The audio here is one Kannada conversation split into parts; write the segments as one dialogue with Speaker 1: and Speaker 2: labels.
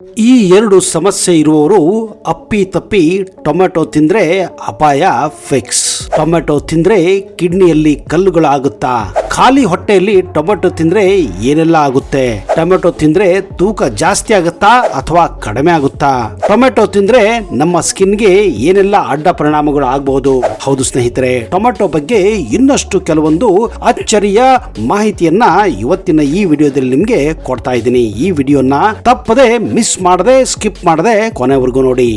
Speaker 1: ಈ ಎರಡು ಸಮಸ್ಯೆ ಇರುವವರು ಅಪ್ಪಿ ತಪ್ಪಿ ಟೊಮೆಟೊ ತಿಂದ್ರೆ ಅಪಾಯ ಫಿಕ್ಸ್. ಟೊಮೆಟೊ ತಿಂದ್ರೆ ಕಿಡ್ನಿಯಲ್ಲಿ ಕಲ್ಲುಗಳಾಗುತ್ತಾ? ಖಾಲಿ ಹೊಟ್ಟೆಯಲ್ಲಿ ಟೊಮೆಟೊ ತಿಂದ್ರೆ ಏನೆಲ್ಲ ಆಗುತ್ತೆ? ಟೊಮೆಟೊ ತಿಂದ್ರೆ ತೂಕ ಜಾಸ್ತಿ ಆಗುತ್ತಾ ಅಥವಾ ಕಡಿಮೆ ಆಗುತ್ತಾ? ಟೊಮೆಟೊ ತಿಂದ್ರೆ ನಮ್ಮ ಸ್ಕಿನ್ಗೆ ಏನೆಲ್ಲ ಅಡ್ಡ ಪರಿಣಾಮಗಳು ಆಗಬಹುದು? ಹೌದು ಸ್ನೇಹಿತರೆ, ಟೊಮೆಟೊ ಬಗ್ಗೆ ಇನ್ನಷ್ಟು ಕೆಲವೊಂದು ಅಚ್ಚರಿಯ ಮಾಹಿತಿಯನ್ನ ಇವತ್ತಿನ ಈ ವಿಡಿಯೋದಲ್ಲಿ ನಿಮ್ಗೆ ಕೊಡ್ತಾ ಇದ್ದೀನಿ. ಈ ವಿಡಿಯೋನ ತಪ್ಪದೆ ಮಿಸ್ ಮಾಡದೆ ಸ್ಕಿಪ್ ಮಾಡದೆ ಕೊನೆವರೆಗೂ ನೋಡಿ.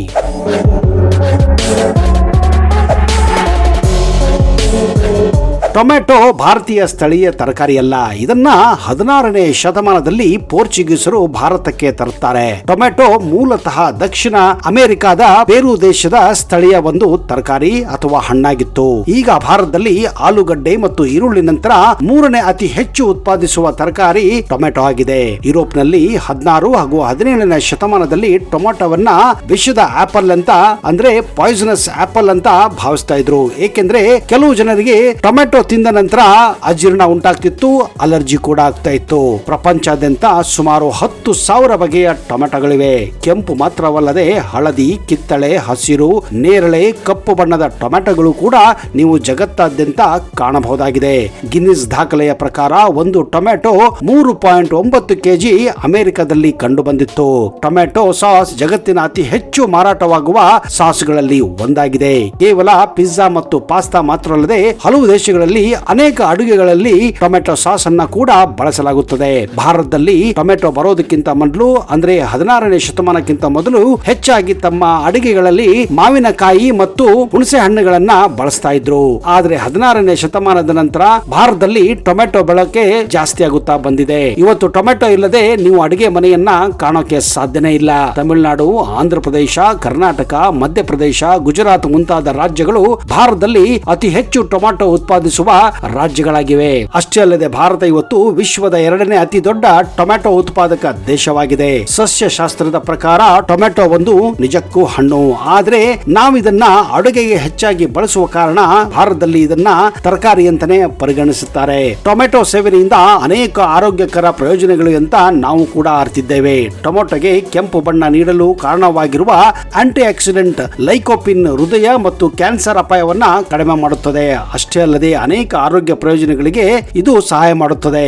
Speaker 1: ಟೊಮೆಟೊ ಭಾರತೀಯ ಸ್ಥಳೀಯ ತರಕಾರಿ ಅಲ್ಲ. ಇದನ್ನ 16ನೇ ಶತಮಾನದಲ್ಲಿ ಪೋರ್ಚುಗೀಸರು ಭಾರತಕ್ಕೆ ತರುತ್ತಾರೆ. ಟೊಮೆಟೊ ಮೂಲತಃ ದಕ್ಷಿಣ ಅಮೆರಿಕಾದ ಪೆರು ದೇಶದ ಸ್ಥಳೀಯ ಒಂದು ತರಕಾರಿ ಅಥವಾ ಹಣ್ಣಾಗಿತ್ತು. ಈಗ ಭಾರತದಲ್ಲಿ ಆಲೂಗಡ್ಡೆ ಮತ್ತು ಈರುಳ್ಳಿ ನಂತರ 3ನೇ ಅತಿ ಹೆಚ್ಚು ಉತ್ಪಾದಿಸುವ ತರಕಾರಿ ಟೊಮೆಟೊ ಆಗಿದೆ. ಯುರೋಪ್ನಲ್ಲಿ 16 ಹಾಗೂ 17ನೇ ಶತಮಾನದಲ್ಲಿ ಟೊಮೆಟೊವನ್ನ ವಿಷದ ಆಪಲ್ ಅಂತ, ಅಂದ್ರೆ ಪಾಯ್ಸನಸ್ ಆಪಲ್ ಅಂತ ಭಾವಿಸ್ತಾ ಇದ್ರು. ಏಕೆಂದ್ರೆ ಕೆಲವು ಜನರಿಗೆ ಟೊಮೆಟೊ ತಿಂದ ನಂತರ ಅಜೀರ್ಣ ಉಂಟಾಗ್ತಿತ್ತು, ಅಲರ್ಜಿ ಕೂಡ ಆಗ್ತಾ ಇತ್ತು. ಪ್ರಪಂಚಾದ್ಯಂತ ಸುಮಾರು 10,000 ಬಗೆಯ ಟೊಮೆಟೊಗಳಿವೆ. ಕೆಂಪು ಮಾತ್ರವಲ್ಲದೆ ಹಳದಿ, ಕಿತ್ತಳೆ, ಹಸಿರು, ನೇರಳೆ, ಕಪ್ಪು ಬಣ್ಣದ ಟೊಮೆಟೊಗಳು ಕೂಡ ನೀವು ಜಗತ್ತಾದ್ಯಂತ ಕಾಣಬಹುದಾಗಿದೆ. ಗಿನ್ನಿಸ್ ದಾಖಲೆಯ ಪ್ರಕಾರ ಒಂದು ಟೊಮೆಟೊ 3.9 kg ಅಮೆರಿಕದಲ್ಲಿ ಕಂಡು ಬಂದಿತ್ತು. ಟೊಮೆಟೊ ಸಾಸ್ ಜಗತ್ತಿನ ಅತಿ ಹೆಚ್ಚು ಮಾರಾಟವಾಗುವ ಸಾಸ್ಗಳಲ್ಲಿ ಒಂದಾಗಿದೆ. ಕೇವಲ ಪಿಜ್ಜಾ ಮತ್ತು ಪಾಸ್ತಾ ಮಾತ್ರವಲ್ಲದೆ ಹಲವು ದೇಶಗಳಲ್ಲಿ ಅನೇಕ ಅಡುಗೆಗಳಲ್ಲಿ ಟೊಮೆಟೊ ಸಾಸ್ ಅನ್ನ ಕೂಡ ಬಳಸಲಾಗುತ್ತದೆ. ಭಾರತದಲ್ಲಿ ಟೊಮೆಟೊ ಬರೋದಕ್ಕಿಂತ ಮೊದಲು, ಅಂದ್ರೆ 16ನೇ ಶತಮಾನಕ್ಕಿಂತ ಮೊದಲು ಹೆಚ್ಚಾಗಿ ತಮ್ಮ ಅಡುಗೆಗಳಲ್ಲಿ ಮಾವಿನಕಾಯಿ ಮತ್ತು ಹುಣಸೆ ಹಣ್ಣುಗಳನ್ನ ಬಳಸ್ತಾ ಇದ್ರು. ಆದ್ರೆ 16ನೇ ಶತಮಾನದ ನಂತರ ಭಾರತದಲ್ಲಿ ಟೊಮೆಟೊ ಬಳಕೆ ಜಾಸ್ತಿ ಆಗುತ್ತಾ ಬಂದಿದೆ. ಇವತ್ತು ಟೊಮೆಟೊ ಇಲ್ಲದೆ ನೀವು ಅಡುಗೆ ಮನೆಯನ್ನ ಕಾಣೋಕೆ ಸಾಧ್ಯನೇ ಇಲ್ಲ. ತಮಿಳುನಾಡು, ಆಂಧ್ರ ಪ್ರದೇಶ, ಕರ್ನಾಟಕ, ಮಧ್ಯಪ್ರದೇಶ, ಗುಜರಾತ್ ಮುಂತಾದ ರಾಜ್ಯಗಳು ಭಾರತದಲ್ಲಿ ಅತಿ ಹೆಚ್ಚು ಟೊಮೆಟೊ ಉತ್ಪಾದಿಸುವ ರಾಜ್ಯಗಳಾಗಿವೆ. ಅಷ್ಟೇ ಅಲ್ಲದೆ ಭಾರತ ಇವತ್ತು ವಿಶ್ವದ 2ನೇ ಅತಿ ದೊಡ್ಡ ಟೊಮೆಟೊ ಉತ್ಪಾದಕ ದೇಶವಾಗಿದೆ. ಸಸ್ಯಶಾಸ್ತ್ರದ ಪ್ರಕಾರ ಟೊಮೆಟೊ ಒಂದು ನಿಜಕ್ಕೂ ಹಣ್ಣು. ಆದ್ರೆ ನಾವಿದನ್ನ ಅಡುಗೆಗೆ ಹೆಚ್ಚಾಗಿ ಬಳಸುವ ಕಾರಣ ಭಾರತದಲ್ಲಿ ಇದನ್ನ ತರಕಾರಿ ಅಂತಾನೆ ಪರಿಗಣಿಸುತ್ತಾರೆ. ಟೊಮೆಟೊ ಸೇವನೆಯಿಂದ ಅನೇಕ ಆರೋಗ್ಯಕರ ಪ್ರಯೋಜನಗಳು ಅಂತ ನಾವು ಕೂಡ ಅರ್ತಿದ್ದೇವೆ. ಟೊಮೆಟೊಗೆ ಕೆಂಪು ಬಣ್ಣ ನೀಡಲು ಕಾರಣವಾಗಿರುವ ಆಂಟಿ ಆಕ್ಸಿಡೆಂಟ್ ಲೈಕೋಪಿನ್ ಹೃದಯ ಮತ್ತು ಕ್ಯಾನ್ಸರ್ ಅಪಾಯವನ್ನ ಕಡಿಮೆ ಮಾಡುತ್ತದೆ. ಅಷ್ಟೇ ಅಲ್ಲದೆ ಅನೇಕ ಆರೋಗ್ಯ ಪ್ರಯೋಜನಗಳಿಗೆ ಇದು ಸಹಾಯ ಮಾಡುತ್ತದೆ.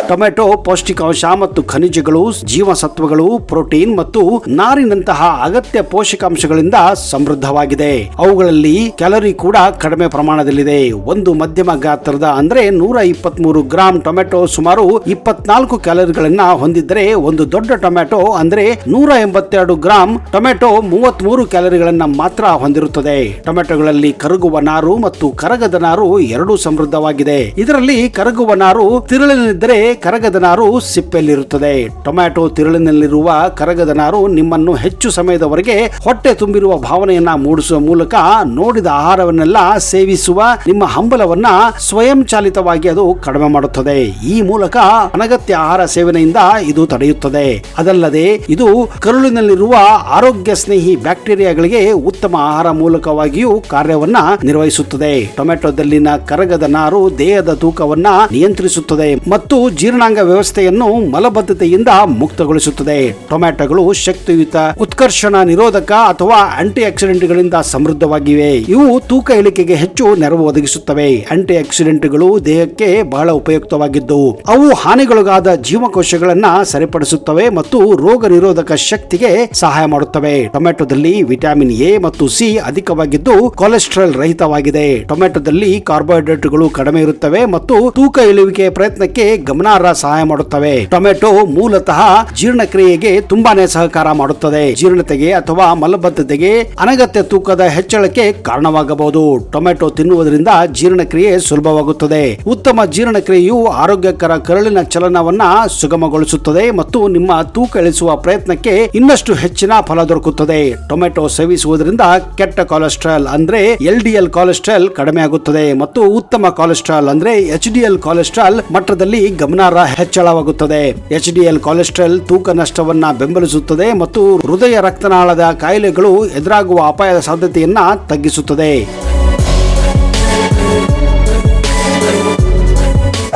Speaker 1: ಟೊಮೆಟೊ ಪೌಷ್ಟಿಕಾಂಶ ಮತ್ತು ಖನಿಜಗಳು, ಜೀವಸತ್ವಗಳು, ಪ್ರೋಟೀನ್ ಮತ್ತು ನಾರಿನಂತಹ ಅಗತ್ಯ ಪೋಷಕಾಂಶಗಳಿಂದ ಸಮೃದ್ಧವಾಗಿದೆ. ಅವುಗಳಲ್ಲಿ ಕ್ಯಾಲೋರಿ ಕೂಡ ಕಡಿಮೆ ಪ್ರಮಾಣದಲ್ಲಿದೆ. ಒಂದು ಮಧ್ಯಮ ಗಾತ್ರದ ಅಂದ್ರೆ 123 ಗ್ರಾಂ ಟೊಮೆಟೊ ಸುಮಾರು 24 ಕ್ಯಾಲೋರಿಗಳನ್ನ ಹೊಂದಿದ್ದರೆ, ಒಂದು ದೊಡ್ಡ ಟೊಮೆಟೊ ಅಂದ್ರೆ 182 ಗ್ರಾಂ ಟೊಮೆಟೊ 33 ಕ್ಯಾಲೋರಿಗಳನ್ನ ಮಾತ್ರ ಹೊಂದಿರುತ್ತದೆ. ಟೊಮೆಟೊಗಳಲ್ಲಿ ಕರಗುವ ನಾರು ಮತ್ತು ಕರಗದ ನಾರು ಎರಡೂ ಸಮೃದ್ಧವಾಗಿದೆ. ಇದರಲ್ಲಿ ಕರಗುವ ನಾರು ತಿರುಳಿನಿದ್ದರೆ ಕರಗದ ನಾರು ಸಿಪ್ಪೆಯಲ್ಲಿರುತ್ತದೆ. ಟೊಮ್ಯಾಟೊ ತಿರುಳಿನಲ್ಲಿರುವ ಕರಗದ ನಾರು ನಿಮ್ಮನ್ನು ಹೆಚ್ಚು ಸಮಯದವರೆಗೆ ಹೊಟ್ಟೆ ತುಂಬಿರುವ ಭಾವನೆಯನ್ನ ಮೂಡಿಸುವ ಮೂಲಕ ನೋಡಿದ ಆಹಾರವನ್ನೆಲ್ಲ ಸೇವಿಸುವ ನಿಮ್ಮ ಹಂಬಲವನ್ನ ಸ್ವಯಂ ಚಾಲಿತವಾಗಿ ಅದು ಕಡಿಮೆ ಮಾಡುತ್ತದೆ. ಈ ಮೂಲಕ ಅನಗತ್ಯ ಆಹಾರ ಸೇವನೆಯಿಂದ ಇದು ತಡೆಯುತ್ತದೆ. ಅದಲ್ಲದೆ ಇದು ಕರುಳಿನಲ್ಲಿರುವ ಆರೋಗ್ಯ ಸ್ನೇಹಿ ಬ್ಯಾಕ್ಟೀರಿಯಾಗಳಿಗೆ ಉತ್ತಮ ಆಹಾರ ಮೂಲಕವಾಗಿಯೂ ಕಾರ್ಯವನ್ನ ನಿರ್ವಹಿಸುತ್ತದೆ. ಟೊಮೆಟೊದಲ್ಲಿನ ಕರಗದ ನಾರು ದೇಹದ ತೂಕವನ್ನ ನಿಯಂತ್ರಿಸುತ್ತದೆ ಮತ್ತು ಜೀರ್ಣಾಂಗ ವ್ಯವಸ್ಥೆಯನ್ನು ಮಲಬದ್ಧತೆಯಿಂದ ಮುಕ್ತಗೊಳಿಸುತ್ತದೆ. ಟೊಮೆಟೊಗಳು ಶಕ್ತಿಯುತ ಉತ್ಕರ್ಷಣ ನಿರೋಧಕ ಅಥವಾ ಆಂಟಿ ಆಕ್ಸಿಡೆಂಟ್ಗಳಿಂದ ಸಮೃದ್ಧವಾಗಿವೆ. ಇವು ತೂಕ ಇಳಿಕೆಗೆ ಹೆಚ್ಚು ನೆರವು ಒದಗಿಸುತ್ತವೆ. ಆಂಟಿ ಆಕ್ಸಿಡೆಂಟ್ಗಳು ದೇಹಕ್ಕೆ ಬಹಳ ಉಪಯುಕ್ತವಾಗಿದ್ದು ಅವು ಹಾನಿಗೊಳಗಾದ ಜೀವಕೋಶಗಳನ್ನ ಸರಿಪಡಿಸುತ್ತವೆ ಮತ್ತು ರೋಗ ನಿರೋಧಕ ಶಕ್ತಿಗೆ ಸಹಾಯ ಮಾಡುತ್ತವೆ. ಟೊಮೆಟೊದಲ್ಲಿ ವಿಟಮಿನ್ ಎ ಮತ್ತು ಸಿ ಅಧಿಕವಾಗಿದ್ದು ಕೊಲೆಸ್ಟ್ರಾಲ್ ರಹಿತವಾಗಿದೆ. ಟೊಮೆಟೊದಲ್ಲಿ ಕಾರ್ಬೋಹೈಡ್ರೇಟ್ಗಳು ಕಡಿಮೆ ಇರುತ್ತವೆ ಮತ್ತು ತೂಕ ಇಳುವಿಕೆ ಪ್ರಯತ್ನಕ್ಕೆ ಗಮನಾರ್ಹ ಸಹಾಯ ಮಾಡುತ್ತವೆ. ಟೊಮೆಟೊ ಮೂಲತಃ ಜೀರ್ಣಕ್ರಿಯೆಗೆ ತುಂಬಾನೇ ಸಹಕಾರ ಮಾಡುತ್ತದೆ. ಜೀರ್ಣತೆಗೆ ಅಥವಾ ಮಲಬದ್ಧತೆಗೆ, ಅನಗತ್ಯ ತೂಕದ ಹೆಚ್ಚಳಕ್ಕೆ ಕಾರಣವಾಗಬಹುದು. ಟೊಮೆಟೊ ತಿನ್ನುವುದರಿಂದ ಜೀರ್ಣಕ್ರಿಯೆ ಸುಲಭವಾಗುತ್ತದೆ. ಉತ್ತಮ ಜೀರ್ಣಕ್ರಿಯೆಯು ಆರೋಗ್ಯಕರ ಕರುಳಿನ ಚಲನವನ್ನ ಸುಗಮಗೊಳಿಸುತ್ತದೆ ಮತ್ತು ನಿಮ್ಮ ತೂಕ ಇಳಿಸುವ ಪ್ರಯತ್ನಕ್ಕೆ ಇನ್ನಷ್ಟು ಹೆಚ್ಚಿನ ಫಲ ದೊರಕುತ್ತದೆ. ಟೊಮೆಟೊ ಸೇವಿಸುವುದರಿಂದ ಕೆಟ್ಟ ಕೊಲೆಸ್ಟ್ರಾಲ್ ಅಂದ್ರೆ LDL ಕೊಲೆಸ್ಟ್ರಾಲ್ ಕಡಿಮೆ ಆಗುತ್ತದೆ ಮತ್ತು ಉತ್ತಮ ಕೊಲೆಸ್ಟ್ರಾಲ್ ಅಂದ್ರೆ HDL ಕೊಲೆಸ್ಟ್ರಾಲ್ ಮಟ್ಟದಲ್ಲಿ ಗಮನಾರ್ಹ ಹೆಚ್ಚಳವಾಗುತ್ತದೆ. HDL ಕೊಲೆಸ್ಟ್ರಾಲ್ ತೂಕ ನಷ್ಟವನ್ನ ಬೆಂಬಲಿಸುತ್ತದೆ ಮತ್ತು ಹೃದಯ ರಕ್ತನಾಳದ ಕಾಯಿಲೆಗಳು ಎದುರಾಗುವ ಅಪಾಯದ ಸಾಧ್ಯತೆಯನ್ನ ತಗ್ಗಿಸುತ್ತದೆ.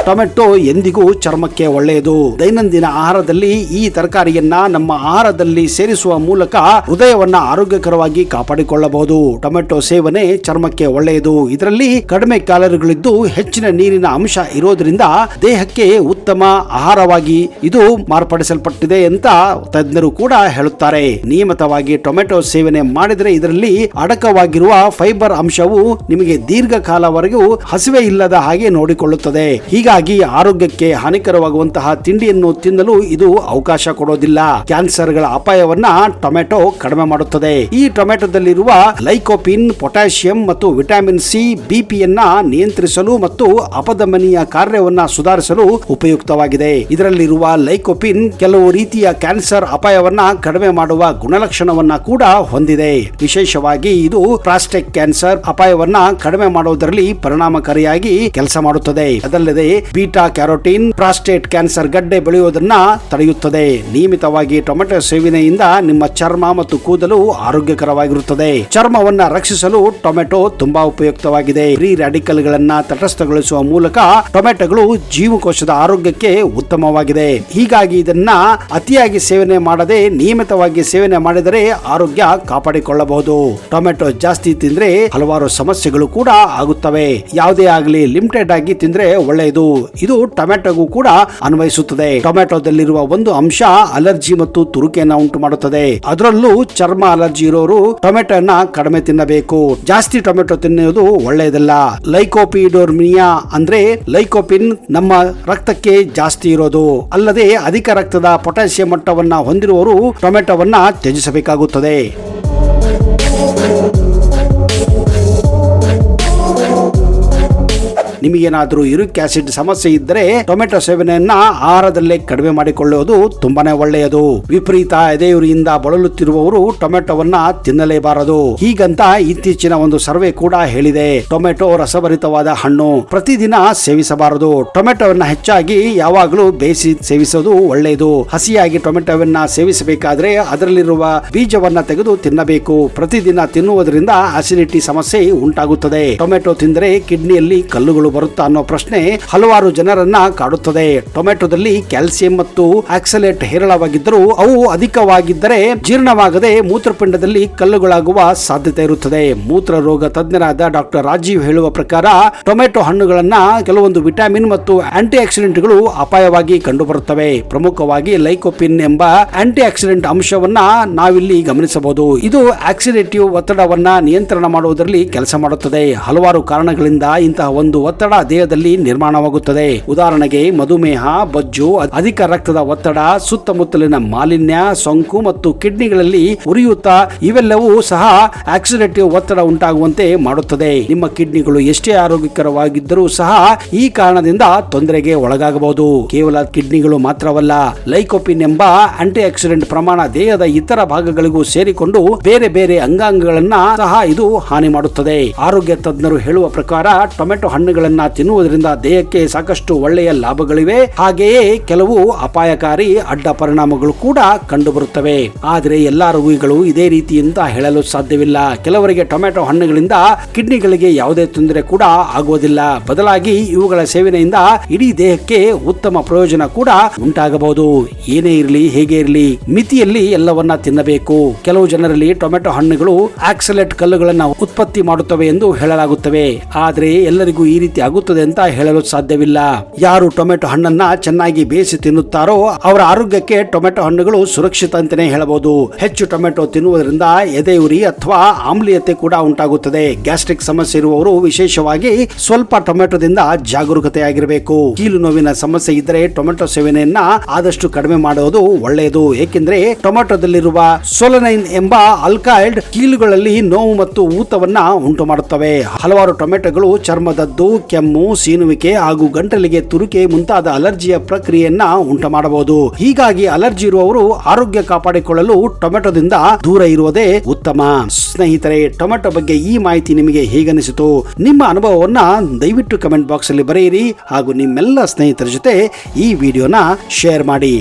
Speaker 1: ಟೊಮೆಟೊ ಎಂದಿಗೂ ಚರ್ಮಕ್ಕೆ ಒಳ್ಳೆಯದು. ದೈನಂದಿನ ಆಹಾರದಲ್ಲಿ ಈ ತರಕಾರಿಯನ್ನ ನಮ್ಮ ಆಹಾರದಲ್ಲಿ ಸೇರಿಸುವ ಮೂಲಕ ಹೃದಯವನ್ನ ಆರೋಗ್ಯಕರವಾಗಿ ಕಾಪಾಡಿಕೊಳ್ಳಬಹುದು. ಟೊಮೆಟೊ ಸೇವನೆ ಚರ್ಮಕ್ಕೆ ಒಳ್ಳೆಯದು. ಇದರಲ್ಲಿ ಕಡಿಮೆ ಕ್ಯಾಲರಿಗಳಿದ್ದು ಹೆಚ್ಚಿನ ನೀರಿನ ಅಂಶ ಇರೋದ್ರಿಂದ ದೇಹಕ್ಕೆ ಉತ್ತಮ ಆಹಾರವಾಗಿ ಇದು ಮಾರ್ಪಡಿಸಲ್ಪಟ್ಟಿದೆ ಅಂತ ತಜ್ಞರು ಕೂಡ ಹೇಳುತ್ತಾರೆ. ನಿಯಮಿತವಾಗಿ ಟೊಮೆಟೊ ಸೇವನೆ ಮಾಡಿದರೆ ಇದರಲ್ಲಿ ಅಡಕವಾಗಿರುವ ಫೈಬರ್ ಅಂಶವು ನಿಮಗೆ ದೀರ್ಘಕಾಲವರೆಗೂ ಹಸಿವೆ ಇಲ್ಲದ ಹಾಗೆ ನೋಡಿಕೊಳ್ಳುತ್ತದೆ. ಹೀಗಾಗಿ ಆರೋಗ್ಯಕ್ಕೆ ಹಾನಿಕರವಾಗುವಂತಹ ತಿಂಡಿಯನ್ನು ತಿನ್ನಲು ಇದು ಅವಕಾಶ ಕೊಡೋದಿಲ್ಲ. ಕ್ಯಾನ್ಸರ್ಗಳ ಅಪಾಯವನ್ನ ಟೊಮೆಟೊ ಕಡಿಮೆ ಮಾಡುತ್ತದೆ. ಈ ಟೊಮೆಟೊದಲ್ಲಿರುವ ಲೈಕೋಪಿನ್, ಪೊಟ್ಯಾಷಿಯಂ ಮತ್ತು ವಿಟಮಿನ್ ಸಿ ಬಿಪಿಯನ್ನ ನಿಯಂತ್ರಿಸಲು ಮತ್ತು ಅಪಧಮನಿಯ ಕಾರ್ಯವನ್ನ ಸುಧಾರಿಸಲು ಉಪಯುಕ್ತವಾಗಿದೆ. ಇದರಲ್ಲಿರುವ ಲೈಕೋಪಿನ್ ಕೆಲವು ರೀತಿಯ ಕ್ಯಾನ್ಸರ್ ಅಪಾಯವನ್ನ ಕಡಿಮೆ ಮಾಡುವ ಗುಣಲಕ್ಷಣವನ್ನ ಕೂಡ ಹೊಂದಿದೆ. ವಿಶೇಷವಾಗಿ ಇದು ಪ್ರಾಸ್ಟೇಟ್ ಕ್ಯಾನ್ಸರ್ ಅಪಾಯವನ್ನ ಕಡಿಮೆ ಮಾಡುವುದರಲ್ಲಿ ಪರಿಣಾಮಕಾರಿಯಾಗಿ ಕೆಲಸ ಮಾಡುತ್ತದೆ. ಅದಲ್ಲದೆ ಬೀಟಾ ಕ್ಯಾರೋಟಿನ್ ಪ್ರಾಸ್ಟೇಟ್ ಕ್ಯಾನ್ಸರ್ ಗಡ್ಡೆ ಬೆಳೆಯುವುದನ್ನ ತಡೆಯುತ್ತದೆ. ನಿಯಮಿತವಾಗಿ ಟೊಮೆಟೊ ಸೇವನೆಯಿಂದ ನಿಮ್ಮ ಚರ್ಮ ಮತ್ತು ಕೂದಲು ಆರೋಗ್ಯಕರವಾಗಿರುತ್ತದೆ. ಚರ್ಮವನ್ನ ರಕ್ಷಿಸಲು ಟೊಮೆಟೊ ತುಂಬಾ ಉಪಯುಕ್ತವಾಗಿದೆ. ಫ್ರೀ ರಾಡಿಕಲ್ ಗಳನ್ನ ತಟಸ್ಥಗೊಳಿಸುವ ಮೂಲಕ ಟೊಮೆಟೊಗಳು ಜೀವಕೋಶದ ಆರೋಗ್ಯಕ್ಕೆ ಉತ್ತಮವಾಗಿದೆ. ಹೀಗಾಗಿ ಇದನ್ನ ಅತಿಯಾಗಿ ಸೇವನೆ ಮಾಡದೆ ನಿಯಮಿತವಾಗಿ ಸೇವನೆ ಮಾಡಿದರೆ ಆರೋಗ್ಯ ಕಾಪಾಡಿಕೊಳ್ಳಬಹುದು. ಟೊಮೆಟೊ ಜಾಸ್ತಿ ತಿಂದ್ರೆ ಹಲವಾರು ಸಮಸ್ಯೆಗಳು ಕೂಡ ಆಗುತ್ತವೆ. ಯಾವುದೇ ಆಗಲಿ ಲಿಮಿಟೆಡ್ ಆಗಿ ತಿಂದ್ರೆ ಒಳ್ಳೆಯದು. ಇದು ಟೊಮೆಟೊಗೂ ಕೂಡ ಅನ್ವಯಿಸುತ್ತದೆ. ಟೊಮೆಟೊದಲ್ಲಿರುವ ಒಂದು ಅಂಶ ಅಲರ್ಜಿ ಮತ್ತು ತುರುಕೆಯನ್ನು ಉಂಟು ಮಾಡುತ್ತದೆ. ಅದರಲ್ಲೂ ಚರ್ಮ ಅಲರ್ಜಿ ಇರೋರು ಟೊಮೆಟೊನ ಕಡಿಮೆ ತಿನ್ನಬೇಕು. ಜಾಸ್ತಿ ಟೊಮೆಟೊ ತಿನ್ನುವುದು ಒಳ್ಳೆಯದಲ್ಲ. ಲೈಕೋಪಿಡೋರ್ಮಿಯಾ ಅಂದ್ರೆ ಲೈಕೋಪಿನ್ ನಮ್ಮ ರಕ್ತಕ್ಕೆ ಜಾಸ್ತಿ ಇರೋದು. ಅಲ್ಲದೆ ಅಧಿಕ ರಕ್ತದ ಪೊಟ್ಯಾಷಿಯಂ ಮಟ್ಟವನ್ನ ಹೊಂದಿರುವವರು ಟೊಮೆಟೊವನ್ನ ತ್ಯಜಿಸಬೇಕಾಗುತ್ತದೆ. ನಿಮಗೇನಾದ್ರೂ ಯೂರಿಕ್ ಆಸಿಡ್ ಸಮಸ್ಯೆ ಇದ್ದರೆ ಟೊಮೆಟೊ ಸೇವನೆಯನ್ನ ಆಹಾರದಲ್ಲೇ ಕಡಿಮೆ ಮಾಡಿಕೊಳ್ಳುವುದು ತುಂಬಾನೇ ಒಳ್ಳೆಯದು. ವಿಪರೀತ ಎದೆಯುರಿಯಿಂದ ಬಳಲುತ್ತಿರುವವರು ಟೊಮೆಟೊವನ್ನ ತಿನ್ನಲೇಬಾರದು. ಹೀಗಂತ ಇತ್ತೀಚಿನ ಒಂದು ಸರ್ವೆ ಕೂಡ ಹೇಳಿದೆ. ಟೊಮೆಟೊ ರಸಭರಿತವಾದ ಹಣ್ಣು, ಪ್ರತಿದಿನ ಸೇವಿಸಬಾರದು. ಟೊಮೆಟೊವನ್ನ ಹೆಚ್ಚಾಗಿ ಯಾವಾಗಲೂ ಬೇಯಿಸಿ ಸೇವಿಸೋದು ಒಳ್ಳೆಯದು. ಹಸಿಯಾಗಿ ಟೊಮೆಟೊವನ್ನ ಸೇವಿಸಬೇಕಾದ್ರೆ ಅದರಲ್ಲಿರುವ ಬೀಜವನ್ನ ತೆಗೆದು ತಿನ್ನಬೇಕು. ಪ್ರತಿದಿನ ತಿನ್ನುವುದರಿಂದ ಅಸಿಡಿಟಿ ಸಮಸ್ಯೆ ಉಂಟಾಗುತ್ತದೆ. ಟೊಮೆಟೊ ತಿಂದರೆ ಕಿಡ್ನಿಯಲ್ಲಿ ಕಲ್ಲುಗಳು ಬರುತ್ತಾ ಅನ್ನೋ ಪ್ರಶ್ನೆ ಹಲವಾರು ಜನರನ್ನ ಕಾಡುತ್ತದೆ. ಟೊಮೆಟೊದಲ್ಲಿ ಕ್ಯಾಲ್ಸಿಯಂ ಮತ್ತು ಆಕ್ಸಲೇಟ್ ಹೇರಳವಾಗಿದ್ದರೂ ಅವು ಅಧಿಕವಾಗಿದ್ದರೆ ಜೀರ್ಣವಾಗದೆ ಮೂತ್ರಪಿಂಡದಲ್ಲಿ ಕಲ್ಲುಗಳಾಗುವ ಸಾಧ್ಯತೆ ಇರುತ್ತದೆ. ಮೂತ್ರ ರೋಗ ತಜ್ಞರಾದ ಡಾಕ್ಟರ್ ರಾಜೀವ್ ಹೇಳುವ ಪ್ರಕಾರ ಟೊಮೆಟೊ ಹಣ್ಣುಗಳನ್ನ ಕೆಲವೊಂದು ವಿಟಮಿನ್ ಮತ್ತು ಆಂಟಿ ಆಕ್ಸಿಡೆಂಟ್ಗಳು ಅಪಾಯವಾಗಿ ಕಂಡುಬರುತ್ತವೆ. ಪ್ರಮುಖವಾಗಿ ಲೈಕೋಪಿನ್ ಎಂಬ ಆಂಟಿ ಆಕ್ಸಿಡೆಂಟ್ ಅಂಶವನ್ನ ನಾವಿಲ್ಲಿ ಗಮನಿಸಬಹುದು. ಇದು ಆಕ್ಸಿಡೇಟಿವ್ ಒತ್ತಡವನ್ನ ನಿಯಂತ್ರಣ ಮಾಡುವುದರಲ್ಲಿ ಕೆಲಸ ಮಾಡುತ್ತದೆ. ಹಲವಾರು ಕಾರಣಗಳಿಂದ ಇಂತಹ ಒಂದು ಒತ್ತಡ ದೇಹದಲ್ಲಿ ನಿರ್ಮಾಣವಾಗುತ್ತದೆ. ಉದಾಹರಣೆಗೆ ಮಧುಮೇಹ, ಬೊಜ್ಜು, ಅಧಿಕ ರಕ್ತದ ಒತ್ತಡ, ಸುತ್ತಮುತ್ತಲಿನ ಮಾಲಿನ್ಯ, ಸೋಂಕು ಮತ್ತು ಕಿಡ್ನಿಗಳಲ್ಲಿ ಉರಿಯೂತ ಇವೆಲ್ಲವೂ ಸಹ ಆಕ್ಸಿಡೇಟಿವ್ ಒತ್ತಡ ಉಂಟಾಗುವಂತೆ ಮಾಡುತ್ತದೆ. ನಿಮ್ಮ ಕಿಡ್ನಿಗಳು ಎಷ್ಟೇ ಆರೋಗ್ಯಕರವಾಗಿದ್ದರೂ ಸಹ ಈ ಕಾರಣದಿಂದ ತೊಂದರೆಗೆ ಒಳಗಾಗಬಹುದು. ಕೇವಲ ಕಿಡ್ನಿಗಳು ಮಾತ್ರವಲ್ಲ, ಲೈಕೋಪಿನ್ ಎಂಬ ಆಂಟಿ ಆಕ್ಸಿಡೆಂಟ್ ಪ್ರಮಾಣ ದೇಹದ ಇತರ ಭಾಗಗಳಿಗೂ ಸೇರಿಕೊಂಡು ಬೇರೆ ಬೇರೆ ಅಂಗಾಂಗಗಳನ್ನ ಸಹ ಇದು ಹಾನಿ ಮಾಡುತ್ತದೆ. ಆರೋಗ್ಯ ತಜ್ಞರು ಹೇಳುವ ಪ್ರಕಾರ ಟೊಮೆಟೊ ಹಣ್ಣುಗಳನ್ನ ತಿನ್ನುವುದರಿಂದ ದೇಹಕ್ಕೆ ಸಾಕಷ್ಟು ಒಳ್ಳೆಯ ಲಾಭಗಳಿವೆ. ಹಾಗೆಯೇ ಕೆಲವು ಅಪಾಯಕಾರಿ ಅಡ್ಡ ಪರಿಣಾಮಗಳು ಕೂಡ ಕಂಡುಬರುತ್ತವೆ. ಆದರೆ ಎಲ್ಲಾ ರೋಗಿಗಳು ಇದೇ ರೀತಿ ಅಂತ ಹೇಳಲು ಸಾಧ್ಯವಿಲ್ಲ. ಕೆಲವರಿಗೆ ಟೊಮೆಟೊ ಹಣ್ಣುಗಳಿಂದ ಕಿಡ್ನಿಗಳಿಗೆ ಯಾವುದೇ ತೊಂದರೆ ಕೂಡ ಆಗುವುದಿಲ್ಲ. ಬದಲಾಗಿ ಇವುಗಳ ಸೇವನೆಯಿಂದ ಇಡೀ ದೇಹಕ್ಕೆ ಉತ್ತಮ ಪ್ರಯೋಜನ ಕೂಡ ಉಂಟಾಗಬಹುದು. ಏನೇ ಇರಲಿ, ಹೇಗೆ ಇರಲಿ, ಮಿತಿಯಲ್ಲಿ ಎಲ್ಲವನ್ನ ತಿನ್ನಬೇಕು. ಕೆಲವು ಜನರಲ್ಲಿ ಟೊಮೆಟೊ ಹಣ್ಣುಗಳು ಆಕ್ಸಲೇಟ್ ಕಲ್ಲುಗಳನ್ನು ಉತ್ಪತ್ತಿ ಮಾಡುತ್ತವೆ ಎಂದು ಹೇಳಲಾಗುತ್ತವೆ. ಆದರೆ ಎಲ್ಲರಿಗೂ ಈ ರೀತಿ ಆಗುತ್ತದೆ ಅಂತ ಹೇಳಲು ಸಾಧ್ಯವಿಲ್ಲ. ಯಾರು ಟೊಮೆಟೊ ಹಣ್ಣನ್ನ ಚೆನ್ನಾಗಿ ಬೇಯಿಸಿ ತಿನ್ನುತ್ತಾರೋ ಅವರ ಆರೋಗ್ಯಕ್ಕೆ ಟೊಮೆಟೊ ಹಣ್ಣುಗಳು ಸುರಕ್ಷಿತ ಅಂತಾನೆ ಹೇಳಬಹುದು. ಹೆಚ್ಚು ಟೊಮೆಟೊ ತಿನ್ನುವುದರಿಂದ ಎದೆಯುರಿ ಅಥವಾ ಆಮ್ಲೀಯತೆ ಕೂಡ ಉಂಟಾಗುತ್ತದೆ. ಗ್ಯಾಸ್ಟ್ರಿಕ್ ಸಮಸ್ಯೆ ಇರುವವರು ವಿಶೇಷವಾಗಿ ಸ್ವಲ್ಪ ಟೊಮೆಟೊದಿಂದ ಜಾಗರೂಕತೆಯಾಗಿರಬೇಕು. ಕೀಲು ನೋವಿನ ಸಮಸ್ಯೆ ಇದ್ದರೆ ಟೊಮೆಟೊ ಸೇವನೆಯನ್ನ ಆದಷ್ಟು ಕಡಿಮೆ ಮಾಡುವುದು ಒಳ್ಳೆಯದು. ಏಕೆಂದರೆ ಟೊಮೆಟೊದಲ್ಲಿರುವ ಸೋಲನೈನ್ ಎಂಬ ಆಲ್ಕಲಾಯ್ಡ್ ಕೀಲುಗಳಲ್ಲಿ ನೋವು ಮತ್ತು ಊತವನ್ನ ಉಂಟು ಮಾಡುತ್ತವೆ. ಹಲವಾರು ಟೊಮೆಟೊಗಳು ಚರ್ಮದದ್ದು, ಕೆಮ್ಮು, ಸೀನುವಿಕೆ ಹಾಗೂ ಗಂಟಲಿಗೆ ತುರುಕೆ ಮುಂತಾದ ಅಲರ್ಜಿಯ ಪ್ರಕ್ರಿಯೆಯನ್ನ ಉಂಟು ಮಾಡಬಹುದು. ಹೀಗಾಗಿ ಅಲರ್ಜಿ ಇರುವವರು ಆರೋಗ್ಯ ಕಾಪಾಡಿಕೊಳ್ಳಲು ಟೊಮೆಟೊದಿಂದ ದೂರ ಇರುವುದೇ ಉತ್ತಮ. ಸ್ನೇಹಿತರೆ, ಟೊಮೆಟೊ ಬಗ್ಗೆ ಈ ಮಾಹಿತಿ ನಿಮಗೆ ಹೇಗನಿಸಿತು? ನಿಮ್ಮ ಅನುಭವವನ್ನ ದಯವಿಟ್ಟು ಕಮೆಂಟ್ ಬಾಕ್ಸ್ ಅಲ್ಲಿ ಬರೆಯಿರಿ ಹಾಗೂ ನಿಮ್ಮೆಲ್ಲ ಸ್ನೇಹಿತರ ಜೊತೆ ಈ ವಿಡಿಯೋನ ಶೇರ್ ಮಾಡಿ.